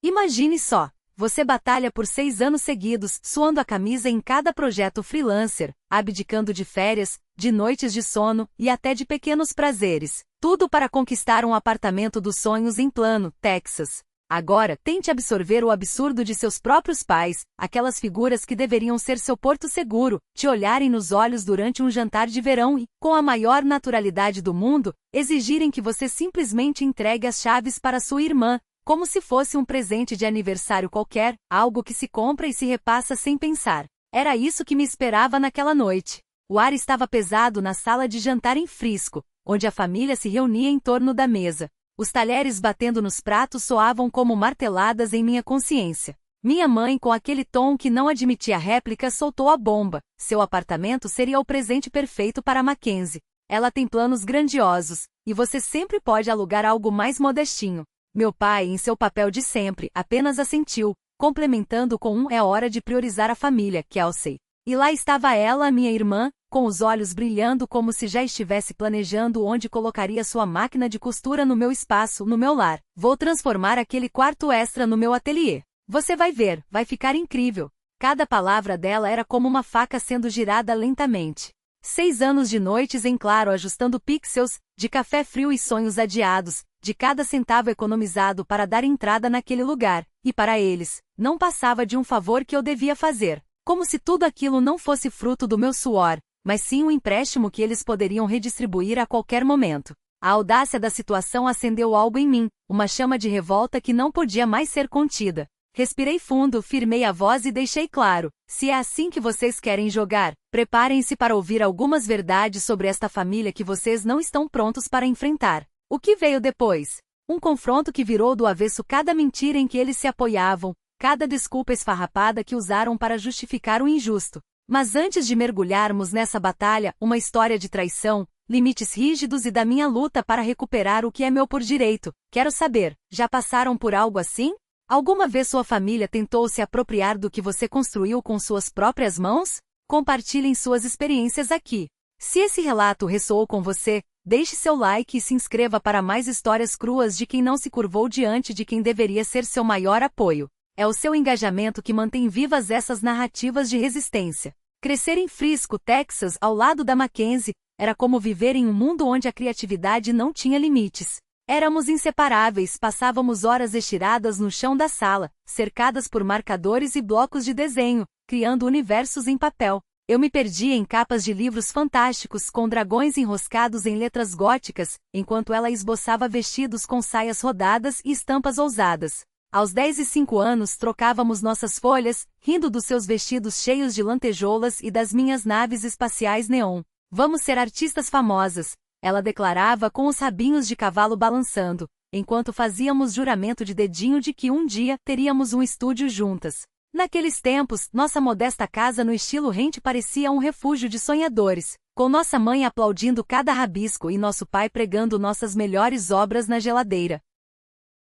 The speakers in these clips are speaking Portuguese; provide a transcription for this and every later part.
Imagine só, você batalha por 6 anos seguidos, suando a camisa em cada projeto freelancer, abdicando de férias, de noites de sono e até de pequenos prazeres. Tudo para conquistar um apartamento dos sonhos em Plano, Texas. Agora, tente absorver o absurdo de seus próprios pais, aquelas figuras que deveriam ser seu porto seguro, te olharem nos olhos durante um jantar de verão e, com a maior naturalidade do mundo, exigirem que você simplesmente entregue as chaves para sua irmã, como se fosse um presente de aniversário qualquer, algo que se compra e se repassa sem pensar. Era isso que me esperava naquela noite. O ar estava pesado na sala de jantar em Frisco, onde a família se reunia em torno da mesa. Os talheres batendo nos pratos soavam como marteladas em minha consciência. Minha mãe, com aquele tom que não admitia réplica, soltou a bomba. Seu apartamento seria o presente perfeito para Mackenzie. Ela tem planos grandiosos, e você sempre pode alugar algo mais modestinho. Meu pai, em seu papel de sempre, apenas assentiu, complementando com é hora de priorizar a família, Kelsey. E lá estava ela, minha irmã, com os olhos brilhando como se já estivesse planejando onde colocaria sua máquina de costura no meu espaço, no meu lar. Vou transformar aquele quarto extra no meu ateliê. Você vai ver, vai ficar incrível. Cada palavra dela era como uma faca sendo girada lentamente. 6 anos de noites em claro ajustando pixels, de café frio e sonhos adiados, de cada centavo economizado para dar entrada naquele lugar, e para eles, não passava de um favor que eu devia fazer. Como se tudo aquilo não fosse fruto do meu suor, mas sim um empréstimo que eles poderiam redistribuir a qualquer momento. A audácia da situação acendeu algo em mim, uma chama de revolta que não podia mais ser contida. Respirei fundo, firmei a voz e deixei claro, se é assim que vocês querem jogar, preparem-se para ouvir algumas verdades sobre esta família que vocês não estão prontos para enfrentar. O que veio depois? Um confronto que virou do avesso cada mentira em que eles se apoiavam, cada desculpa esfarrapada que usaram para justificar o injusto. Mas antes de mergulharmos nessa batalha, uma história de traição, limites rígidos e da minha luta para recuperar o que é meu por direito, quero saber, já passaram por algo assim? Alguma vez sua família tentou se apropriar do que você construiu com suas próprias mãos? Compartilhem suas experiências aqui. Se esse relato ressoou com você, deixe seu like e se inscreva para mais histórias cruas de quem não se curvou diante de quem deveria ser seu maior apoio. É o seu engajamento que mantém vivas essas narrativas de resistência. Crescer em Frisco, Texas, ao lado da Mackenzie, era como viver em um mundo onde a criatividade não tinha limites. Éramos inseparáveis, passávamos horas estiradas no chão da sala, cercadas por marcadores e blocos de desenho, criando universos em papel. Eu me perdia em capas de livros fantásticos com dragões enroscados em letras góticas, enquanto ela esboçava vestidos com saias rodadas e estampas ousadas. Aos 10 e 5 anos trocávamos nossas folhas, rindo dos seus vestidos cheios de lantejoulas e das minhas naves espaciais neon. Vamos ser artistas famosas, ela declarava com os rabinhos de cavalo balançando, enquanto fazíamos juramento de dedinho de que um dia teríamos um estúdio juntas. Naqueles tempos, nossa modesta casa no estilo rente parecia um refúgio de sonhadores, com nossa mãe aplaudindo cada rabisco e nosso pai pregando nossas melhores obras na geladeira.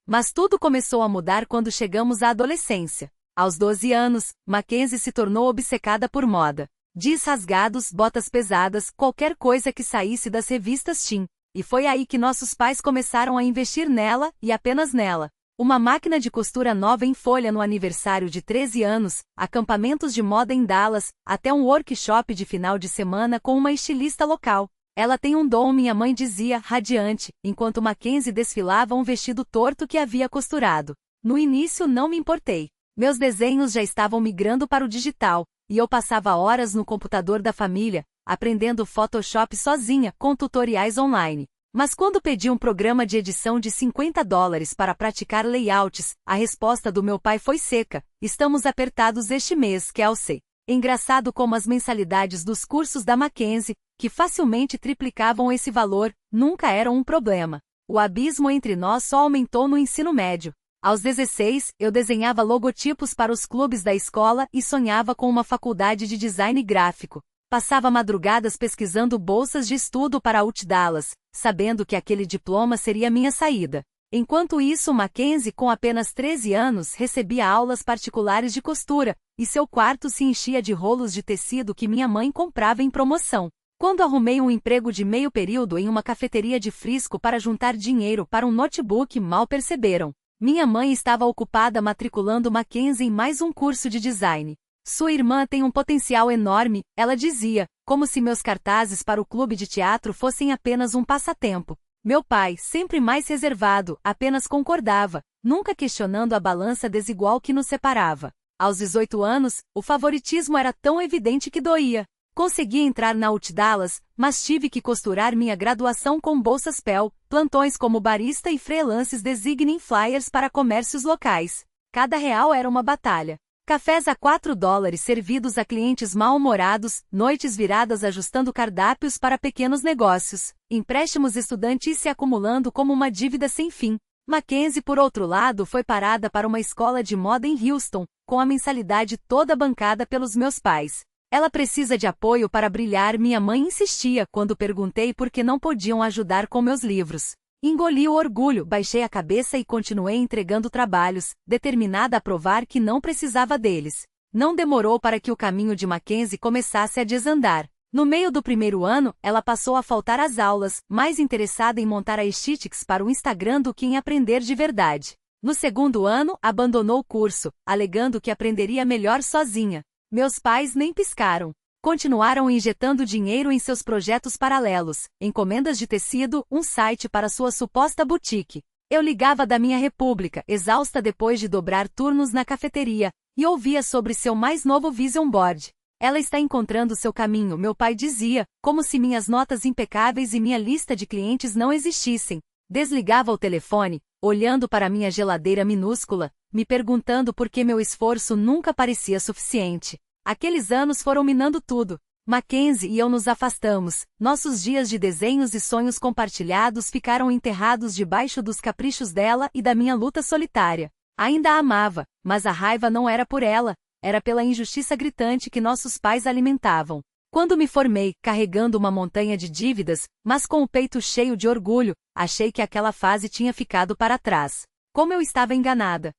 Mas tudo começou a mudar quando chegamos à adolescência. Aos 12 anos, Mackenzie se tornou obcecada por moda. Jeans rasgados, botas pesadas, qualquer coisa que saísse das revistas teen. E foi aí que nossos pais começaram a investir nela, e apenas nela. Uma máquina de costura nova em folha no aniversário de 13 anos, acampamentos de moda em Dallas, até um workshop de final de semana com uma estilista local. Ela tem um dom, minha mãe dizia, radiante, enquanto Mackenzie desfilava um vestido torto que havia costurado. No início não me importei. Meus desenhos já estavam migrando para o digital, e eu passava horas no computador da família, aprendendo Photoshop sozinha, com tutoriais online. Mas quando pedi um programa de edição de $50 para praticar layouts, a resposta do meu pai foi seca: estamos apertados este mês, Kelsey. Engraçado como as mensalidades dos cursos da Mackenzie, que facilmente triplicavam esse valor, nunca eram um problema. O abismo entre nós só aumentou no ensino médio. Aos 16, eu desenhava logotipos para os clubes da escola e sonhava com uma faculdade de design gráfico. Passava madrugadas pesquisando bolsas de estudo para a UT Dallas, sabendo que aquele diploma seria minha saída. Enquanto isso, Mackenzie, com apenas 13 anos, recebia aulas particulares de costura, e seu quarto se enchia de rolos de tecido que minha mãe comprava em promoção. Quando arrumei um emprego de meio período em uma cafeteria de Frisco para juntar dinheiro para um notebook, mal perceberam. Minha mãe estava ocupada matriculando Mackenzie em mais um curso de design. Sua irmã tem um potencial enorme, ela dizia, como se meus cartazes para o clube de teatro fossem apenas um passatempo. Meu pai, sempre mais reservado, apenas concordava, nunca questionando a balança desigual que nos separava. Aos 18 anos, o favoritismo era tão evidente que doía. Consegui entrar na UT Dallas, mas tive que costurar minha graduação com bolsas Pell, plantões como barista e freelances designing flyers para comércios locais. Cada real era uma batalha. Cafés a $4 servidos a clientes mal-humorados, noites viradas ajustando cardápios para pequenos negócios, empréstimos estudantis se acumulando como uma dívida sem fim. Mackenzie, por outro lado, foi parada para uma escola de moda em Houston, com a mensalidade toda bancada pelos meus pais. Ela precisa de apoio para brilhar, minha mãe insistia quando perguntei por que não podiam ajudar com meus livros. Engoli o orgulho, baixei a cabeça e continuei entregando trabalhos, determinada a provar que não precisava deles. Não demorou para que o caminho de Mackenzie começasse a desandar. No meio do primeiro ano, ela passou a faltar às aulas, mais interessada em montar aesthetics para o Instagram do que em aprender de verdade. No segundo ano, abandonou o curso, alegando que aprenderia melhor sozinha. Meus pais nem piscaram. Continuaram injetando dinheiro em seus projetos paralelos, encomendas de tecido, um site para sua suposta boutique. Eu ligava da minha república, exausta depois de dobrar turnos na cafeteria, e ouvia sobre seu mais novo vision board. Ela está encontrando seu caminho, meu pai dizia, como se minhas notas impecáveis e minha lista de clientes não existissem. Desligava o telefone, olhando para minha geladeira minúscula, me perguntando por que meu esforço nunca parecia suficiente. Aqueles anos foram minando tudo. Mackenzie e eu nos afastamos, nossos dias de desenhos e sonhos compartilhados ficaram enterrados debaixo dos caprichos dela e da minha luta solitária. Ainda a amava, mas a raiva não era por ela, era pela injustiça gritante que nossos pais alimentavam. Quando me formei, carregando uma montanha de dívidas, mas com o peito cheio de orgulho, achei que aquela fase tinha ficado para trás. Como eu estava enganada.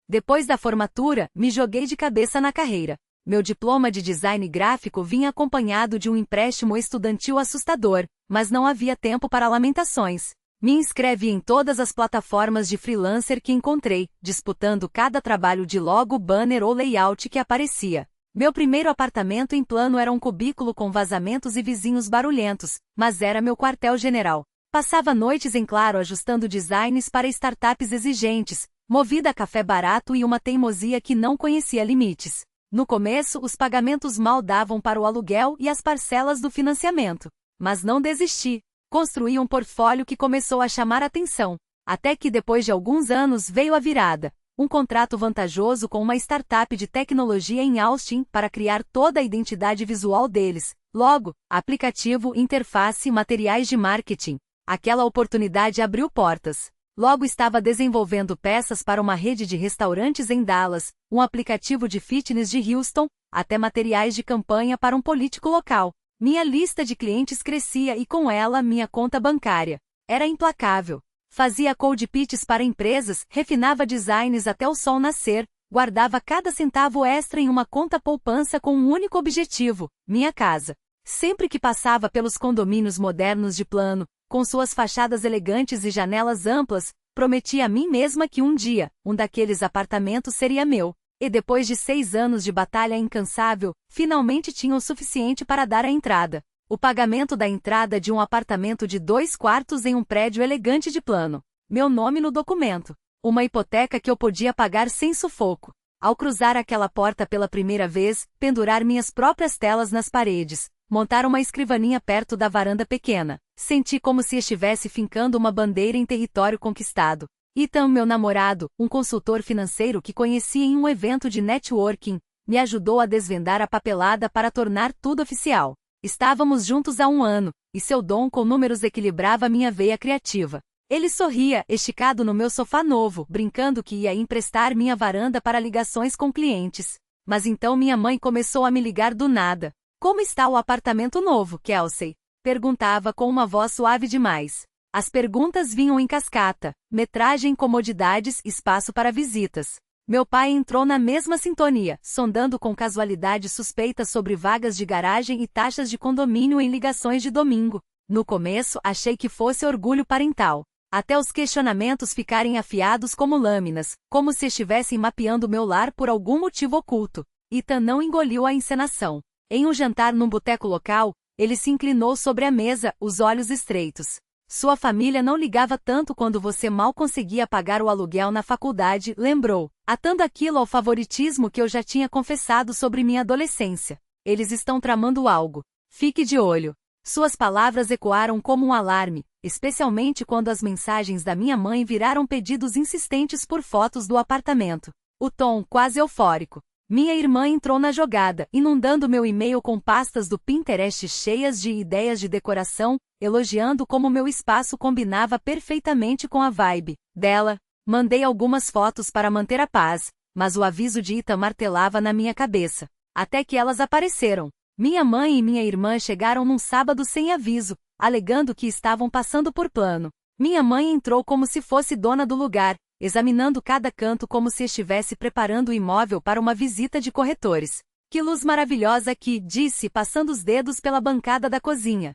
Depois da formatura, me joguei de cabeça na carreira. Meu diploma de design gráfico vinha acompanhado de um empréstimo estudantil assustador, mas não havia tempo para lamentações. Me inscrevi em todas as plataformas de freelancer que encontrei, disputando cada trabalho de logo, banner ou layout que aparecia. Meu primeiro apartamento em plano era um cubículo com vazamentos e vizinhos barulhentos, mas era meu quartel-general. Passava noites em claro ajustando designs para startups exigentes, movida a café barato e uma teimosia que não conhecia limites. No começo, os pagamentos mal davam para o aluguel e as parcelas do financiamento. Mas não desisti. Construí um portfólio que começou a chamar atenção. Até que depois de alguns anos veio a virada. Um contrato vantajoso com uma startup de tecnologia em Austin para criar toda a identidade visual deles. Logo, aplicativo, interface, materiais de marketing. Aquela oportunidade abriu portas. Logo estava desenvolvendo peças para uma rede de restaurantes em Dallas, um aplicativo de fitness de Houston, até materiais de campanha para um político local. Minha lista de clientes crescia e com ela minha conta bancária. Era implacável. Fazia cold pitches para empresas, refinava designs até o sol nascer, guardava cada centavo extra em uma conta poupança com um único objetivo, minha casa. Sempre que passava pelos condomínios modernos de plano, com suas fachadas elegantes e janelas amplas, prometi a mim mesma que um dia, um daqueles apartamentos seria meu. E depois de 6 anos de batalha incansável, finalmente tinha o suficiente para dar a entrada. O pagamento da entrada de um apartamento de 2 quartos em um prédio elegante de plano. Meu nome no documento. Uma hipoteca que eu podia pagar sem sufoco. Ao cruzar aquela porta pela primeira vez, pendurar minhas próprias telas nas paredes. Montar uma escrivaninha perto da varanda pequena. Senti como se estivesse fincando uma bandeira em território conquistado. Ethan, meu namorado, um consultor financeiro que conheci em um evento de networking, me ajudou a desvendar a papelada para tornar tudo oficial. Estávamos juntos há 1 ano, e seu dom com números equilibrava minha veia criativa. Ele sorria, esticado no meu sofá novo, brincando que ia emprestar minha varanda para ligações com clientes. Mas então minha mãe começou a me ligar do nada. Como está o apartamento novo, Kelsey? Perguntava com uma voz suave demais. As perguntas vinham em cascata. Metragem, comodidades, espaço para visitas. Meu pai entrou na mesma sintonia, sondando com casualidade suspeitas sobre vagas de garagem e taxas de condomínio em ligações de domingo. No começo, achei que fosse orgulho parental. até os questionamentos ficarem afiados como lâminas, como se estivessem mapeando meu lar por algum motivo oculto. Ethan não engoliu a encenação. Em um jantar num boteco local, ele se inclinou sobre a mesa, os olhos estreitos. Sua família não ligava tanto quando você mal conseguia pagar o aluguel na faculdade, lembrou, atando aquilo ao favoritismo que eu já tinha confessado sobre minha adolescência. Eles estão tramando algo. Fique de olho. Suas palavras ecoaram como um alarme, especialmente quando as mensagens da minha mãe viraram pedidos insistentes por fotos do apartamento. O tom quase eufórico. Minha irmã entrou na jogada, inundando meu e-mail com pastas do Pinterest cheias de ideias de decoração, elogiando como meu espaço combinava perfeitamente com a vibe dela. Mandei algumas fotos para manter a paz, mas o aviso de Ethan martelava na minha cabeça. Até que elas apareceram. Minha mãe e minha irmã chegaram num sábado sem aviso, alegando que estavam passando por plano. Minha mãe entrou como se fosse dona do lugar, examinando cada canto como se estivesse preparando o imóvel para uma visita de corretores. Que luz maravilhosa aqui, disse, passando os dedos pela bancada da cozinha.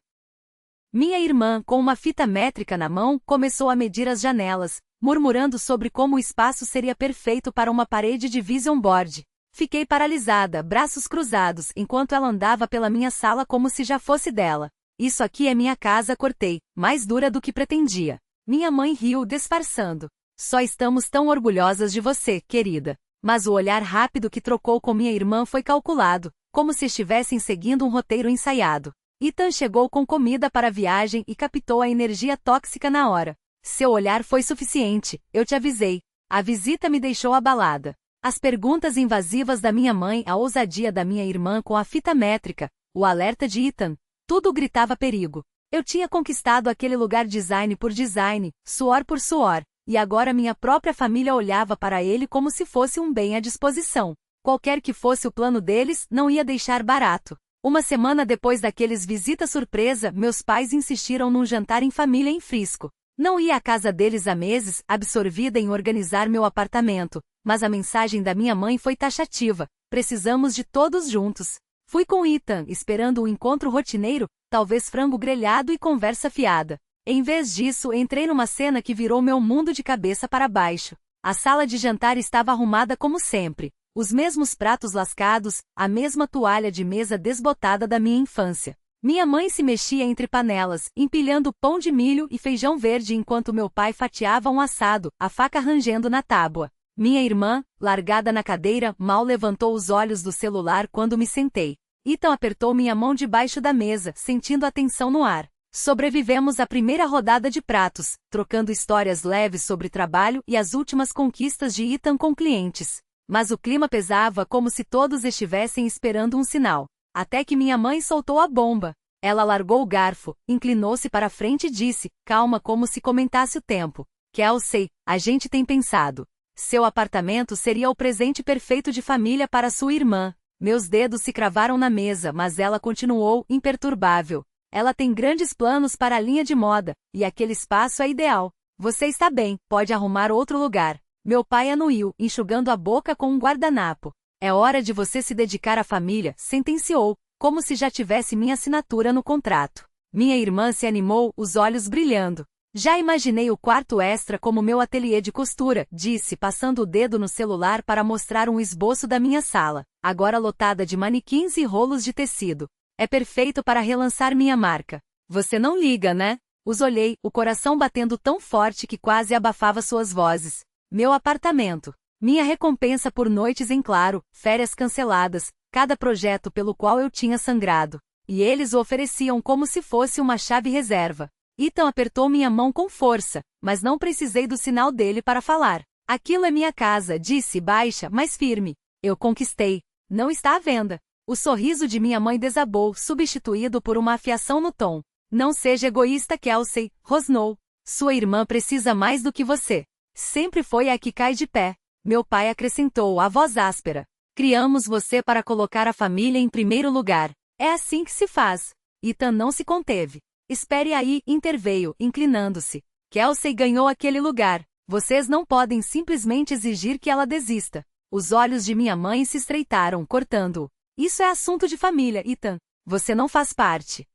Minha irmã, com uma fita métrica na mão, começou a medir as janelas, murmurando sobre como o espaço seria perfeito para uma parede de vision board. Fiquei paralisada, braços cruzados, enquanto ela andava pela minha sala como se já fosse dela. Isso aqui é minha casa, cortei, mais dura do que pretendia. Minha mãe riu, disfarçando. Só estamos tão orgulhosas de você, querida. Mas o olhar rápido que trocou com minha irmã foi calculado, como se estivessem seguindo um roteiro ensaiado. Ethan chegou com comida para a viagem e captou a energia tóxica na hora. Seu olhar foi suficiente, eu te avisei. A visita me deixou abalada. As perguntas invasivas da minha mãe, a ousadia da minha irmã com a fita métrica, o alerta de Ethan, tudo gritava perigo. Eu tinha conquistado aquele lugar design por design, suor por suor, e agora minha própria família olhava para ele como se fosse um bem à disposição. Qualquer que fosse o plano deles, não ia deixar barato. Uma semana depois daqueles visita surpresa, meus pais insistiram num jantar em família em Frisco. Não ia à casa deles há meses, absorvida em organizar meu apartamento, mas a mensagem da minha mãe foi taxativa. Precisamos de todos juntos. Fui com Ethan, esperando um encontro rotineiro, talvez frango grelhado e conversa fiada. Em vez disso, entrei numa cena que virou meu mundo de cabeça para baixo. A sala de jantar estava arrumada como sempre. Os mesmos pratos lascados, a mesma toalha de mesa desbotada da minha infância. Minha mãe se mexia entre panelas, empilhando pão de milho e feijão verde enquanto meu pai fatiava um assado, a faca rangendo na tábua. Minha irmã, largada na cadeira, mal levantou os olhos do celular quando me sentei. Ethan apertou minha mão debaixo da mesa, sentindo a tensão no ar. Sobrevivemos à primeira rodada de pratos, trocando histórias leves sobre trabalho e as últimas conquistas de Ethan com clientes. Mas o clima pesava como se todos estivessem esperando um sinal. Até que minha mãe soltou a bomba. Ela largou o garfo, inclinou-se para a frente e disse, calma como se comentasse o tempo. Kelsey, a gente tem pensado. Seu apartamento seria o presente perfeito de família para sua irmã. Meus dedos se cravaram na mesa, mas ela continuou, imperturbável. Ela tem grandes planos para a linha de moda, e aquele espaço é ideal. Você está bem, pode arrumar outro lugar. Meu pai anuiu, enxugando a boca com um guardanapo. É hora de você se dedicar à família, sentenciou, como se já tivesse minha assinatura no contrato. Minha irmã se animou, os olhos brilhando. Já imaginei o quarto extra como meu ateliê de costura, disse, passando o dedo no celular para mostrar um esboço da minha sala, agora lotada de manequins e rolos de tecido. É perfeito para relançar minha marca. Você não liga, né? Os olhei, o coração batendo tão forte que quase abafava suas vozes. Meu apartamento. Minha recompensa por noites em claro, férias canceladas, cada projeto pelo qual eu tinha sangrado. E eles o ofereciam como se fosse uma chave reserva. Ethan apertou minha mão com força, mas não precisei do sinal dele para falar. Aquilo é minha casa, disse baixa, mas firme. Eu conquistei. Não está à venda. O sorriso de minha mãe desabou, substituído por uma afiação no tom. Não seja egoísta, Kelsey, rosnou. Sua irmã precisa mais do que você. Sempre foi a que cai de pé. Meu pai acrescentou, a voz áspera. Criamos você para colocar a família em primeiro lugar. É assim que se faz. Ethan não se conteve. Espere aí, interveio, inclinando-se. Kelsey ganhou aquele lugar. Vocês não podem simplesmente exigir que ela desista. Os olhos de minha mãe se estreitaram, cortando-o. Isso é assunto de família, Ethan. Você não faz parte.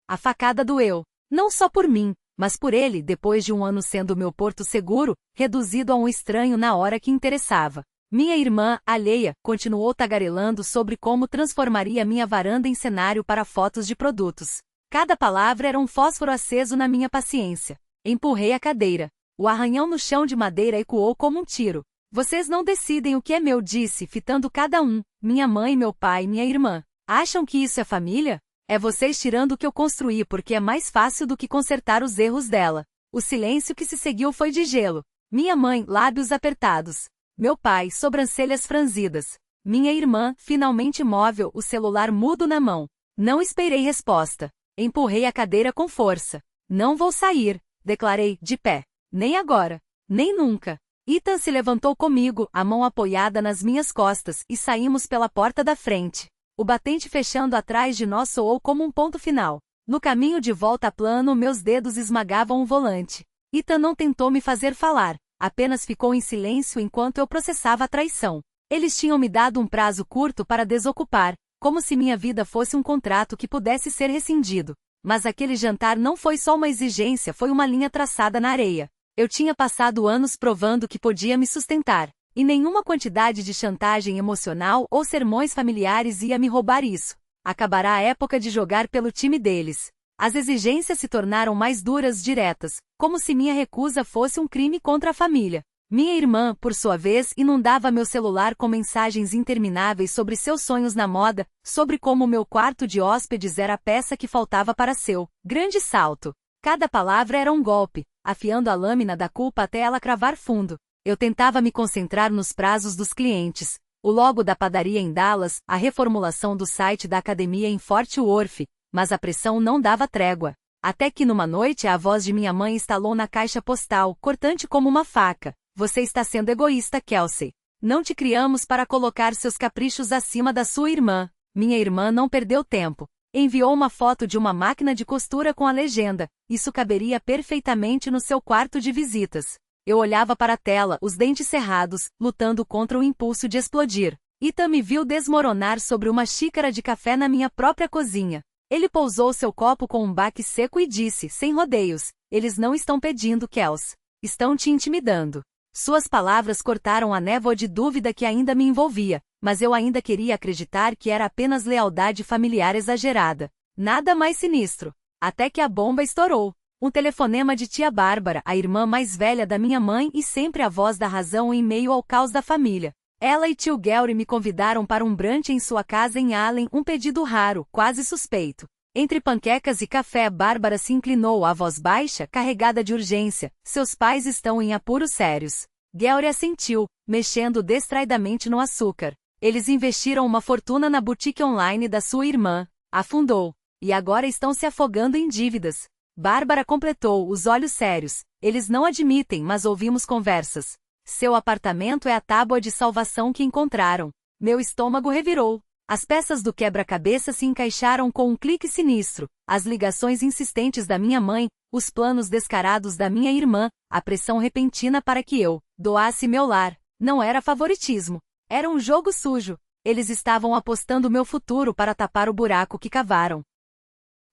A facada doeu. Não só por mim, mas por ele, depois de um ano sendo meu porto seguro, reduzido a um estranho na hora que interessava. Minha irmã, alheia, continuou tagarelando sobre como transformaria minha varanda em cenário para fotos de produtos. Cada palavra era um fósforo aceso na minha paciência. Empurrei a cadeira. O arranhão no chão de madeira ecoou como um tiro. Vocês não decidem o que é meu, disse, fitando cada um, minha mãe, meu pai e minha irmã. Acham que isso é família? É vocês tirando o que eu construí porque é mais fácil do que consertar os erros dela. O silêncio que se seguiu foi de gelo. Minha mãe, lábios apertados. Meu pai, sobrancelhas franzidas. Minha irmã, finalmente imóvel, o celular mudo na mão. Não esperei resposta. Empurrei a cadeira com força. Não vou sair, declarei, de pé. Nem agora. Nem nunca. Ethan se levantou comigo, a mão apoiada nas minhas costas, e saímos pela porta da frente. O batente fechando atrás de nós soou como um ponto final. No caminho de volta a plano, meus dedos esmagavam o volante. Ethan não tentou me fazer falar, apenas ficou em silêncio enquanto eu processava a traição. Eles tinham me dado um prazo curto para desocupar, como se minha vida fosse um contrato que pudesse ser rescindido. Mas aquele jantar não foi só uma exigência, foi uma linha traçada na areia. Eu tinha passado anos provando que podia me sustentar, e nenhuma quantidade de chantagem emocional ou sermões familiares ia me roubar isso. Acabará a época de jogar pelo time deles. As exigências se tornaram mais duras, diretas, como se minha recusa fosse um crime contra a família. Minha irmã, por sua vez, inundava meu celular com mensagens intermináveis sobre seus sonhos na moda, sobre como meu quarto de hóspedes era a peça que faltava para seu grande salto. Cada palavra era um golpe, afiando a lâmina da culpa até ela cravar fundo. Eu tentava me concentrar nos prazos dos clientes, o logo da padaria em Dallas, a reformulação do site da academia em Fort Worth, mas a pressão não dava trégua. Até que numa noite a voz de minha mãe estalou na caixa postal, cortante como uma faca. Você está sendo egoísta, Kelsey. Não te criamos para colocar seus caprichos acima da sua irmã. Minha irmã não perdeu tempo. Enviou uma foto de uma máquina de costura com a legenda: isso caberia perfeitamente no seu quarto de visitas. Eu olhava para a tela, os dentes cerrados, lutando contra o impulso de explodir. Ethan me viu desmoronar sobre uma xícara de café na minha própria cozinha. Ele pousou seu copo com um baque seco e disse, sem rodeios: eles não estão pedindo, Kels. Estão te intimidando. Suas palavras cortaram a névoa de dúvida que ainda me envolvia, mas eu ainda queria acreditar que era apenas lealdade familiar exagerada. Nada mais sinistro. Até que a bomba estourou. Um telefonema de tia Bárbara, a irmã mais velha da minha mãe e sempre a voz da razão em meio ao caos da família. Ela e tio Gary me convidaram para um brunch em sua casa em Allen, um pedido raro, quase suspeito. Entre panquecas e café, Bárbara se inclinou à voz baixa, carregada de urgência. Seus pais estão em apuros sérios. Gary assentiu, mexendo distraidamente no açúcar. Eles investiram uma fortuna na boutique online da sua irmã. Afundou. E agora estão se afogando em dívidas. Bárbara completou, os olhos sérios. Eles não admitem, mas ouvimos conversas. Seu apartamento é a tábua de salvação que encontraram. Meu estômago revirou. As peças do quebra-cabeça se encaixaram com um clique sinistro. As ligações insistentes da minha mãe, os planos descarados da minha irmã, a pressão repentina para que eu doasse meu lar. Não era favoritismo. Era um jogo sujo. Eles estavam apostando meu futuro para tapar o buraco que cavaram.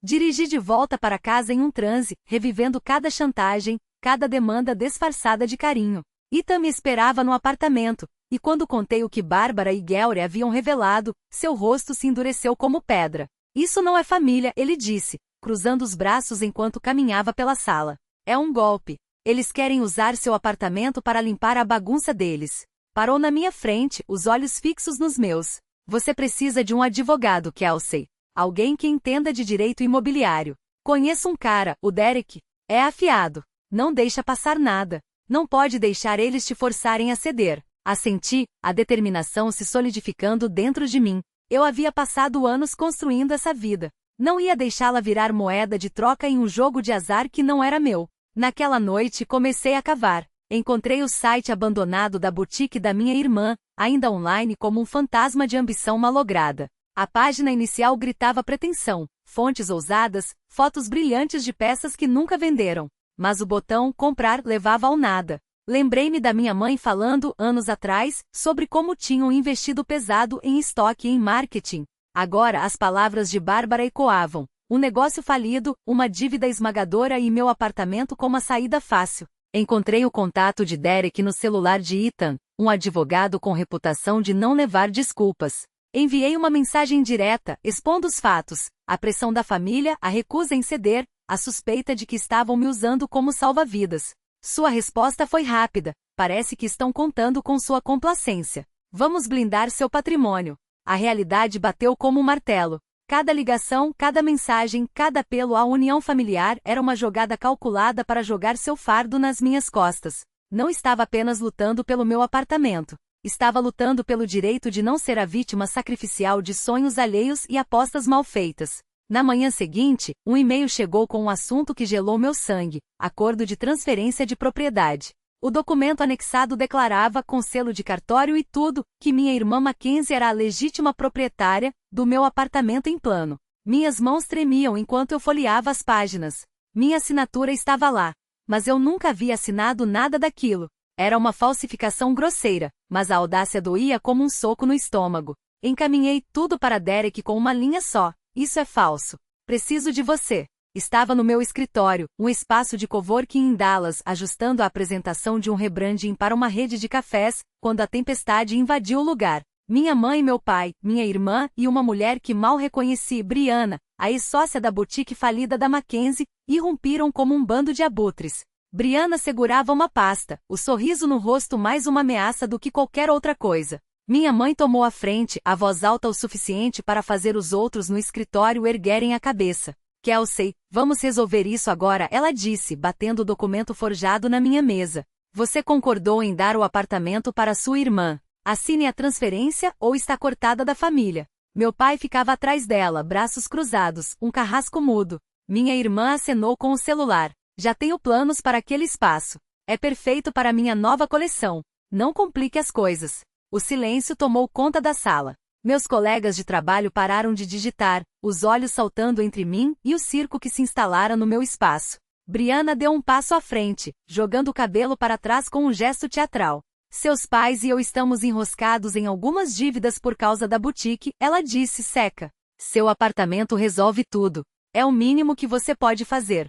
Dirigi de volta para casa em um transe, revivendo cada chantagem, cada demanda disfarçada de carinho. Ethan me esperava no apartamento, e quando contei o que Bárbara e Gary haviam revelado, seu rosto se endureceu como pedra. Isso não é família, ele disse, cruzando os braços enquanto caminhava pela sala. É um golpe. Eles querem usar seu apartamento para limpar a bagunça deles. Parou na minha frente, os olhos fixos nos meus. Você precisa de um advogado, Kelsey. Alguém que entenda de direito imobiliário. Conheço um cara, o Derek. É afiado. Não deixa passar nada. Não pode deixar eles te forçarem a ceder. Assenti, a determinação se solidificando dentro de mim. Eu havia passado anos construindo essa vida. Não ia deixá-la virar moeda de troca em um jogo de azar que não era meu. Naquela noite comecei a cavar. Encontrei o site abandonado da boutique da minha irmã, ainda online como um fantasma de ambição malograda. A página inicial gritava pretensão, fontes ousadas, fotos brilhantes de peças que nunca venderam. Mas o botão comprar levava ao nada. Lembrei-me da minha mãe falando, anos atrás, sobre como tinham investido pesado em estoque e em marketing. Agora as palavras de Bárbara ecoavam. Um negócio falido, uma dívida esmagadora e meu apartamento com uma saída fácil. Encontrei o contato de Derek no celular de Ethan, um advogado com reputação de não levar desculpas. Enviei uma mensagem direta, expondo os fatos, a pressão da família, a recusa em ceder, a suspeita de que estavam me usando como salva-vidas. Sua resposta foi rápida: parece que estão contando com sua complacência. Vamos blindar seu patrimônio. A realidade bateu como um martelo. Cada ligação, cada mensagem, cada apelo à união familiar era uma jogada calculada para jogar seu fardo nas minhas costas. Não estava apenas lutando pelo meu apartamento. Estava lutando pelo direito de não ser a vítima sacrificial de sonhos alheios e apostas mal feitas. Na manhã seguinte, um e-mail chegou com um assunto que gelou meu sangue: acordo de transferência de propriedade. O documento anexado declarava, com selo de cartório e tudo, que minha irmã Mackenzie era a legítima proprietária do meu apartamento em plano. Minhas mãos tremiam enquanto eu folheava as páginas. Minha assinatura estava lá. Mas eu nunca havia assinado nada daquilo. Era uma falsificação grosseira, mas a audácia doía como um soco no estômago. Encaminhei tudo para Derek com uma linha só: isso é falso. Preciso de você. Estava no meu escritório, um espaço de coworking em Dallas, ajustando a apresentação de um rebranding para uma rede de cafés, quando a tempestade invadiu o lugar. Minha mãe e meu pai, minha irmã e uma mulher que mal reconheci, Brianna, a ex-sócia da boutique falida da Mackenzie, irrompiram como um bando de abutres. Brianna segurava uma pasta, o sorriso no rosto mais uma ameaça do que qualquer outra coisa. Minha mãe tomou a frente, a voz alta o suficiente para fazer os outros no escritório erguerem a cabeça. Kelsey, vamos resolver isso agora, ela disse, batendo o documento forjado na minha mesa. Você concordou em dar o apartamento para sua irmã. Assine a transferência ou está cortada da família. Meu pai ficava atrás dela, braços cruzados, um carrasco mudo. Minha irmã acenou com o celular. Já tenho planos para aquele espaço. É perfeito para minha nova coleção. Não complique as coisas. O silêncio tomou conta da sala. Meus colegas de trabalho pararam de digitar, os olhos saltando entre mim e o circo que se instalara no meu espaço. Brianna deu um passo à frente, jogando o cabelo para trás com um gesto teatral. Seus pais e eu estamos enroscados em algumas dívidas por causa da boutique, ela disse seca. Seu apartamento resolve tudo. É o mínimo que você pode fazer.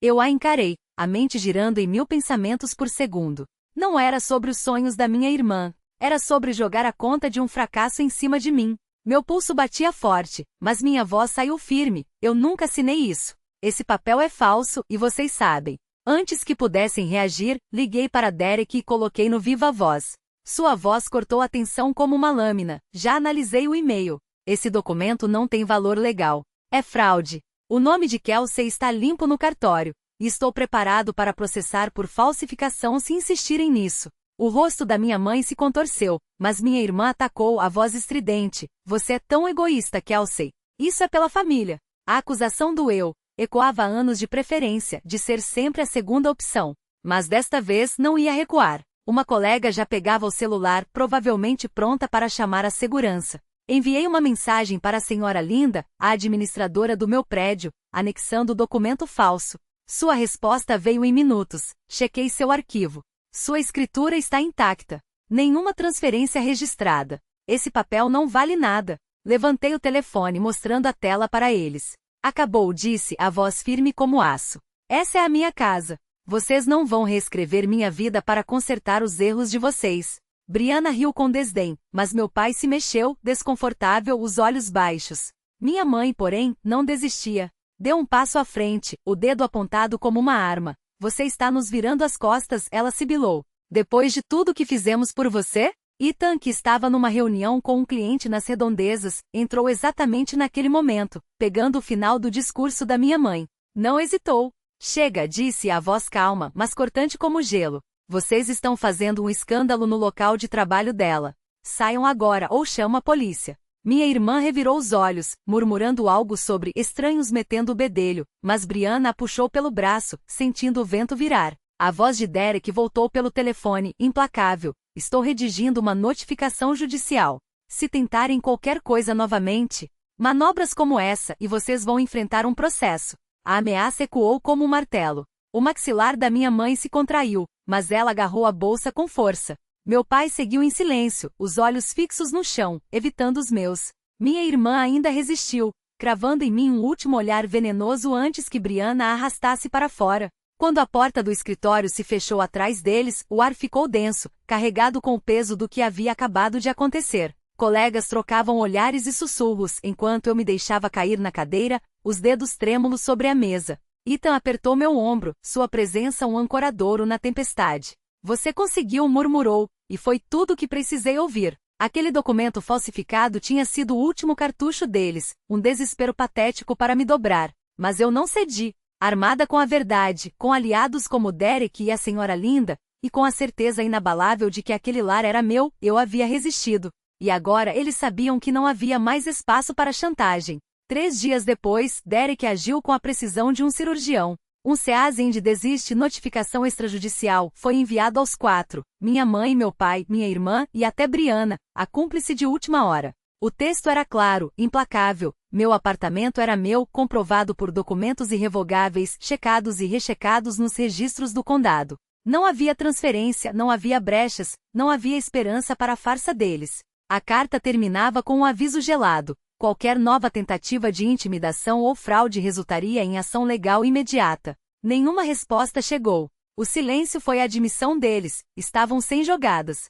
Eu a encarei, a mente girando em 1000 pensamentos por segundo. Não era sobre os sonhos da minha irmã. Era sobre jogar a conta de um fracasso em cima de mim. Meu pulso batia forte, mas minha voz saiu firme: eu nunca assinei isso. Esse papel é falso, e vocês sabem. Antes que pudessem reagir, liguei para Derek e coloquei no viva voz. Sua voz cortou a tensão como uma lâmina. Já analisei o e-mail. Esse documento não tem valor legal. É fraude. O nome de Kelsey está limpo no cartório. E estou preparado para processar por falsificação se insistirem nisso. O rosto da minha mãe se contorceu, mas minha irmã atacou, a voz estridente: você é tão egoísta, Kelsey. Isso é pela família. A acusação doeu. Ecoava anos de preferência, de ser sempre a segunda opção. Mas desta vez não ia recuar. Uma colega já pegava o celular, provavelmente pronta para chamar a segurança. Enviei uma mensagem para a senhora Linda, a administradora do meu prédio, anexando o documento falso. Sua resposta veio em minutos. Chequei seu arquivo. Sua escritura está intacta. Nenhuma transferência registrada. Esse papel não vale nada. Levantei o telefone mostrando a tela para eles. Acabou, disse, a voz firme como aço. Essa é a minha casa. Vocês não vão reescrever minha vida para consertar os erros de vocês. Brianna riu com desdém, mas meu pai se mexeu, desconfortável, os olhos baixos. Minha mãe, porém, não desistia. Deu um passo à frente, o dedo apontado como uma arma. Você está nos virando as costas, ela sibilou. Depois de tudo que fizemos por você? Ethan, que estava numa reunião com um cliente nas redondezas, entrou exatamente naquele momento, pegando o final do discurso da minha mãe. Não hesitou. Chega, disse a voz calma, mas cortante como gelo. Vocês estão fazendo um escândalo no local de trabalho dela. Saiam agora ou chama a polícia. Minha irmã revirou os olhos, murmurando algo sobre estranhos metendo o bedelho, mas Brianna a puxou pelo braço, sentindo o vento virar. A voz de Derek voltou pelo telefone, implacável. Estou redigindo uma notificação judicial. Se tentarem qualquer coisa novamente, manobras como essa, e vocês vão enfrentar um processo. A ameaça ecoou como um martelo. O maxilar da minha mãe se contraiu, mas ela agarrou a bolsa com força. Meu pai seguiu em silêncio, os olhos fixos no chão, evitando os meus. Minha irmã ainda resistiu, cravando em mim um último olhar venenoso antes que Brianna a arrastasse para fora. Quando a porta do escritório se fechou atrás deles, o ar ficou denso, carregado com o peso do que havia acabado de acontecer. Colegas trocavam olhares e sussurros enquanto eu me deixava cair na cadeira, os dedos trêmulos sobre a mesa. Ethan apertou meu ombro, sua presença um ancoradouro na tempestade. Você conseguiu, murmurou, e foi tudo o que precisei ouvir. Aquele documento falsificado tinha sido o último cartucho deles, um desespero patético para me dobrar. Mas eu não cedi. Armada com a verdade, com aliados como Derek e a senhora Linda, e com a certeza inabalável de que aquele lar era meu, eu havia resistido. E agora eles sabiam que não havia mais espaço para chantagem. 3 dias depois, Derek agiu com a precisão de um cirurgião. Um cease de desiste notificação extrajudicial foi enviado aos 4, minha mãe, meu pai, minha irmã e até Brianna, a cúmplice de última hora. O texto era claro, implacável, meu apartamento era meu, comprovado por documentos irrevogáveis, checados e rechecados nos registros do condado. Não havia transferência, não havia brechas, não havia esperança para a farsa deles. A carta terminava com um aviso gelado. Qualquer nova tentativa de intimidação ou fraude resultaria em ação legal imediata. Nenhuma resposta chegou. O silêncio foi a admissão deles, estavam sem jogadas.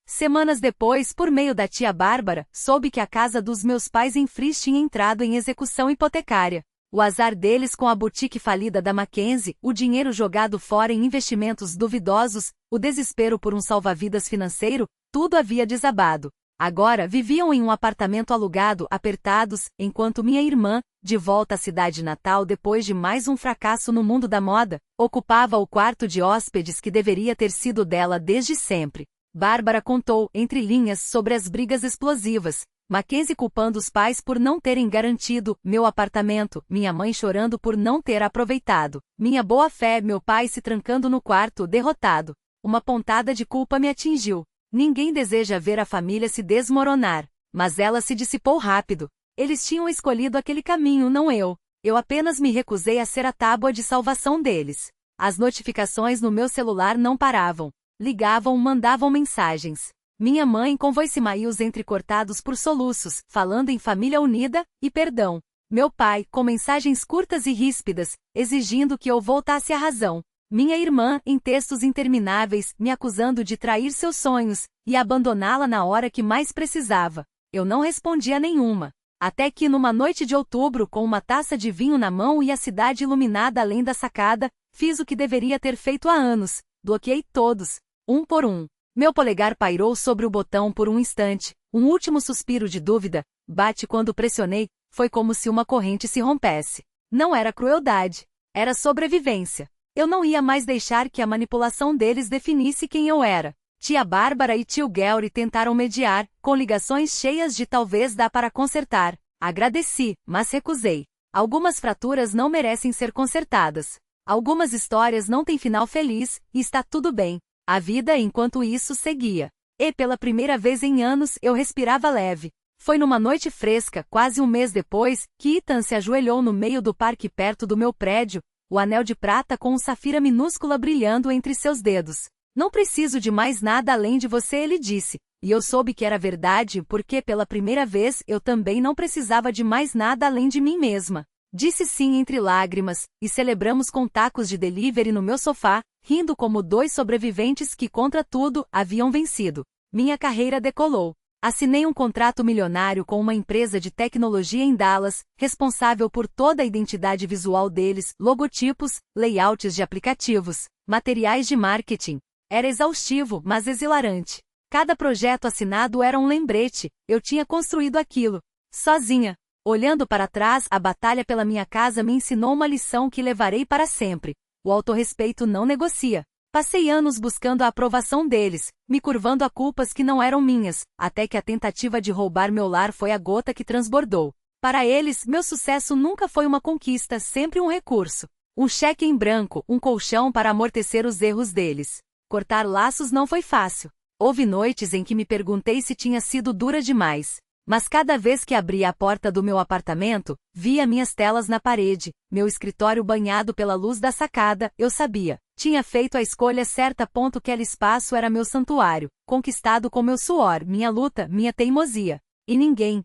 Semanas depois, por meio da tia Bárbara, soube que a casa dos meus pais em Frisch tinha entrado em execução hipotecária. O azar deles com a boutique falida da Mackenzie, o dinheiro jogado fora em investimentos duvidosos, o desespero por um salva-vidas financeiro, tudo havia desabado. Agora viviam em um apartamento alugado, apertados, enquanto minha irmã, de volta à cidade natal depois de mais um fracasso no mundo da moda, ocupava o quarto de hóspedes que deveria ter sido dela desde sempre. Bárbara contou, entre linhas, sobre as brigas explosivas, Mackenzie culpando os pais por não terem garantido meu apartamento, minha mãe chorando por não ter aproveitado, minha boa-fé, meu pai se trancando no quarto, derrotado. Uma pontada de culpa me atingiu. Ninguém deseja ver a família se desmoronar, mas ela se dissipou rápido. Eles tinham escolhido aquele caminho, não eu. Eu apenas me recusei a ser a tábua de salvação deles. As notificações no meu celular não paravam. Ligavam, mandavam mensagens. Minha mãe com voicemails entrecortados por soluços, falando em família unida e perdão. Meu pai, com mensagens curtas e ríspidas, exigindo que eu voltasse à razão. Minha irmã, em textos intermináveis, me acusando de trair seus sonhos e abandoná-la na hora que mais precisava. Eu não respondia nenhuma. Até que numa noite de outubro, com uma taça de vinho na mão e a cidade iluminada além da sacada, fiz o que deveria ter feito há anos. Bloqueei todos, um por um. Meu polegar pairou sobre o botão por um instante. Um último suspiro de dúvida, bate quando pressionei, foi como se uma corrente se rompesse. Não era crueldade. Era sobrevivência. Eu não ia mais deixar que a manipulação deles definisse quem eu era. Tia Bárbara e tio Gary tentaram mediar, com ligações cheias de talvez dá para consertar. Agradeci, mas recusei. Algumas fraturas não merecem ser consertadas. Algumas histórias não têm final feliz, e está tudo bem. A vida enquanto isso seguia. E pela primeira vez em anos eu respirava leve. Foi numa noite fresca, quase um mês depois, que Ethan se ajoelhou no meio do parque perto do meu prédio, o anel de prata com um safira minúscula brilhando entre seus dedos. Não preciso de mais nada além de você, ele disse. E eu soube que era verdade porque pela primeira vez eu também não precisava de mais nada além de mim mesma. Disse sim entre lágrimas, e celebramos com tacos de delivery no meu sofá, rindo como 2 sobreviventes que contra tudo haviam vencido. Minha carreira decolou. Assinei um contrato milionário com uma empresa de tecnologia em Dallas, responsável por toda a identidade visual deles, logotipos, layouts de aplicativos, materiais de marketing. Era exaustivo, mas exhilarante. Cada projeto assinado era um lembrete, eu tinha construído aquilo, sozinha. Olhando para trás, a batalha pela minha casa me ensinou uma lição que levarei para sempre. O autorrespeito não negocia. Passei anos buscando a aprovação deles, me curvando a culpas que não eram minhas, até que a tentativa de roubar meu lar foi a gota que transbordou. Para eles, meu sucesso nunca foi uma conquista, sempre um recurso. Um cheque em branco, um colchão para amortecer os erros deles. Cortar laços não foi fácil. Houve noites em que me perguntei se tinha sido dura demais. Mas cada vez que abria a porta do meu apartamento, via minhas telas na parede, meu escritório banhado pela luz da sacada, eu sabia. Tinha feito a escolha certa. Aquele espaço era meu santuário, conquistado com meu suor, minha luta, minha teimosia. E ninguém,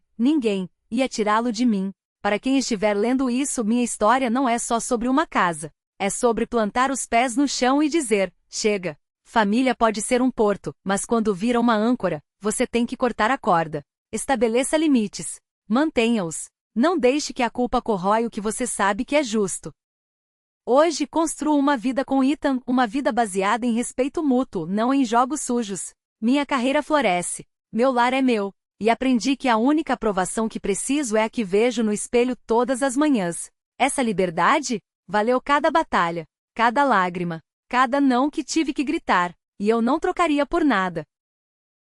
ia tirá-lo de mim. Para quem estiver lendo isso, minha história não é só sobre uma casa. É sobre plantar os pés no chão e dizer: chega. Família pode ser um porto, mas quando vira uma âncora, você tem que cortar a corda. Estabeleça limites. Mantenha-os. Não deixe que a culpa corrói o que você sabe que é justo. Hoje construo uma vida com Ethan, uma vida baseada em respeito mútuo, não em jogos sujos. Minha carreira floresce. Meu lar é meu. E aprendi que a única aprovação que preciso é a que vejo no espelho todas as manhãs. Essa liberdade valeu cada batalha, cada lágrima, cada não que tive que gritar, e eu não trocaria por nada.